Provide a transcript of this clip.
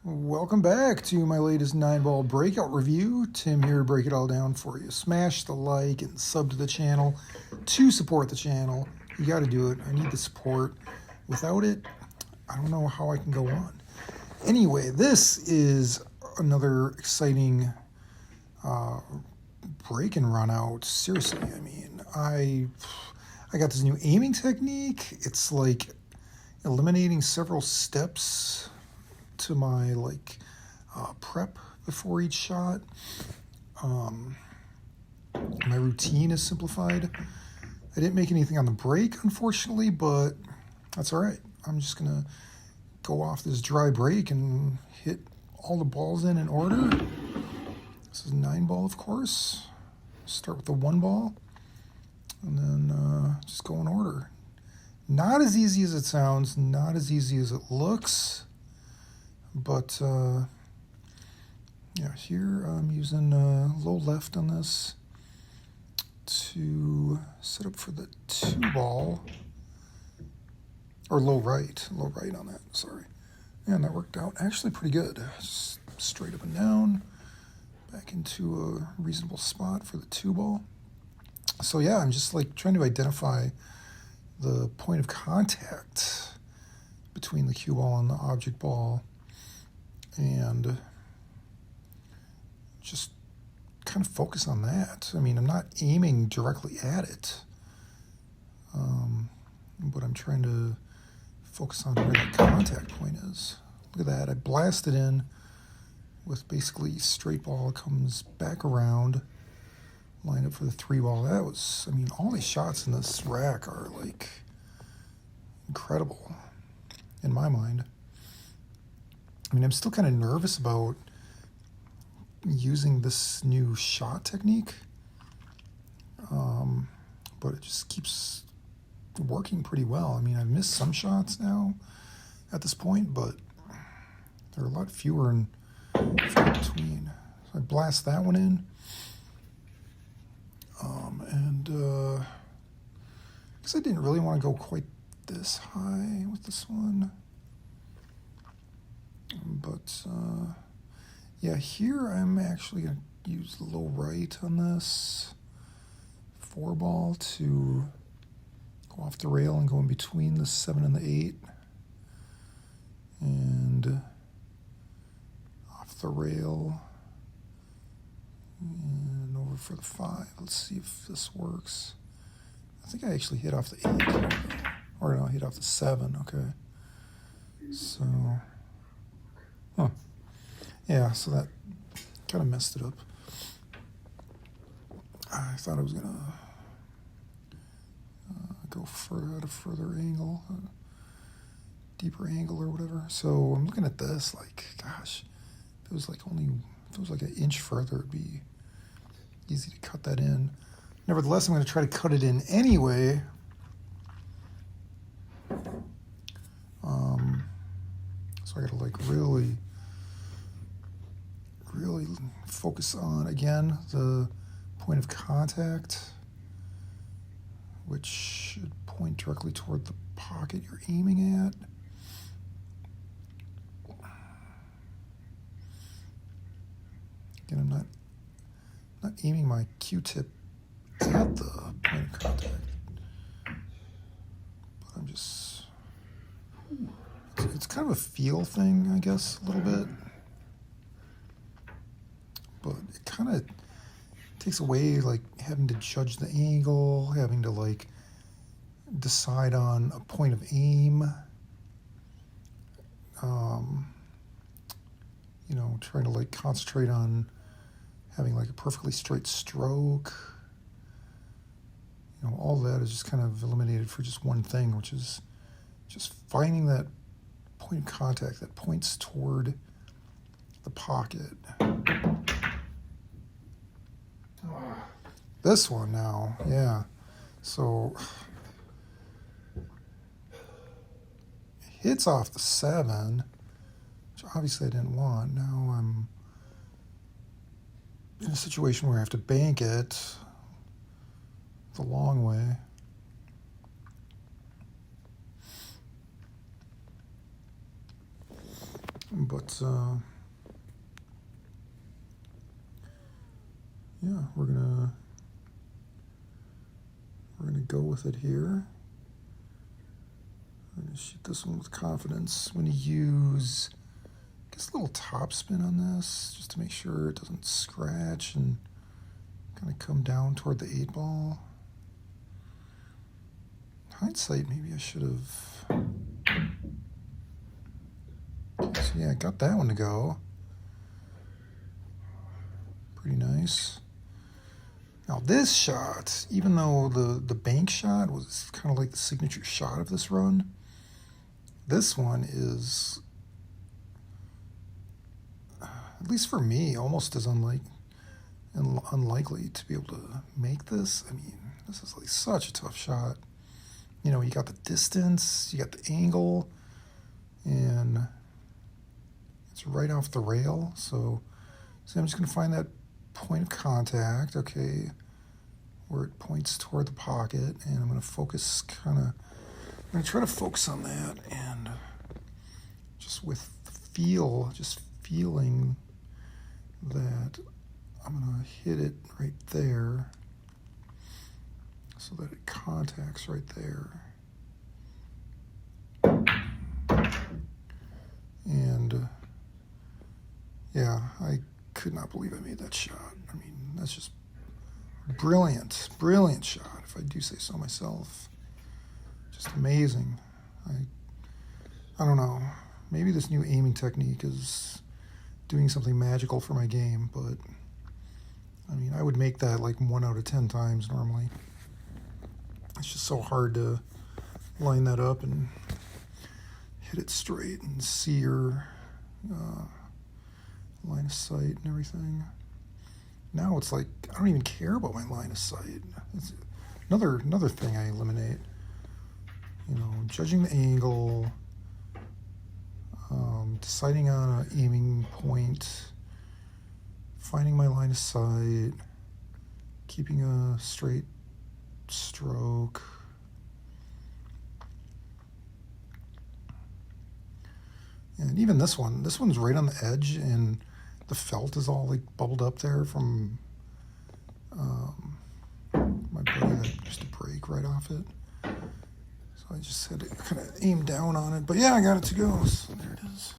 Welcome back to my latest 9-ball breakout review. Tim here to break it all down for you. Smash the like and sub to the channel to support the channel. You got to do it. I need the support. Without it, I don't know how I can go on. Anyway, this is another exciting break and run out. Seriously, I mean, I got this new aiming technique. It's like eliminating several steps to my prep before each shot. My routine is simplified. I didn't make anything on the break, unfortunately, but that's all right. I'm just gonna go off this dry break and hit all the balls in order. This is 9-ball, of course. Start with the 1-ball, and then just go in order. Not as easy as it sounds, not as easy as it looks. But, yeah, here I'm using low left on this to set up for the 2-ball, or low right on that, sorry. And that worked out actually pretty good. Just straight up and down, back into a reasonable spot for the 2-ball. So yeah, I'm just like trying to identify the point of contact between the cue ball and the object ball, and just kind of focus on that. I mean, I'm not aiming directly at it, but I'm trying to focus on where that contact point is. Look at that. I blasted in with basically straight ball, comes back around, line up for the 3-ball. That was, I mean, all these shots in this rack are like incredible in my mind. I mean, I'm still kind of nervous about using this new shot technique, but it just keeps working pretty well. I mean, I've missed some shots now at this point, but there are a lot fewer and far between. So I blast that one in, and I guess I didn't really want to go quite this high with this one. But, yeah, here I'm actually going to use low right on this 4-ball to go off the rail and go in between the 7 and the 8. And off the rail and over for the 5. Let's see if this works. I think I actually hit off the 8. Or no, I hit off the 7. Okay. So... huh. Yeah, so that kind of messed it up. I thought I was going to go at a further angle, deeper angle or whatever. So I'm looking at this like, gosh, if it was like an inch further, it'd be easy to cut that in. Nevertheless, I'm going to try to cut it in anyway. So I got to like really focus on, again, the point of contact, which should point directly toward the pocket you're aiming at. Again, I'm not aiming my Q-tip at the point of contact, but I'm just, it's kind of a feel thing, I guess, a little bit. But it kind of takes away like having to judge the angle, having to like decide on a point of aim, trying to like concentrate on having like a perfectly straight stroke. All that is just kind of eliminated for just one thing, which is just finding that point of contact that points toward the pocket. This one now, yeah. So hits off the 7, which obviously I didn't want. Now I'm in a situation where I have to bank it the long way. But yeah, we're gonna go with it here. We're gonna shoot this one with confidence. I'm gonna use, I guess, a little top spin on this just to make sure it doesn't scratch and kind of come down toward the 8-ball. Hindsight, maybe I should have. Okay, so yeah, I got that one to go. Pretty nice. Now this shot, even though the bank shot was kind of like the signature shot of this run, this one is, at least for me, almost as unlikely to be able to make this. I mean, this is like such a tough shot. You know, you got the distance, you got the angle, and it's right off the rail. So I'm just going to find that point of contact, okay, where it points toward the pocket, and I'm going to focus I'm going to try to focus on that, and just with feeling that I'm going to hit it right there so that it contacts right there. And yeah, I could not believe I made that shot. I mean, that's just brilliant shot, if I do say so myself. Just amazing. I don't know. Maybe this new aiming technique is doing something magical for my game, but I mean, I would make that like 1 out of 10 times normally. It's just so hard to line that up and hit it straight and see your line of sight and everything. Now it's like I don't even care about my line of sight. It's another thing I eliminate. You know, judging the angle, deciding on an aiming point, finding my line of sight, keeping a straight stroke. And even this one's right on the edge, and the felt is all like bubbled up there from my buddy that used to break right off it. So I just had to kind of aim down on it. But yeah, I got it to go. So there it is.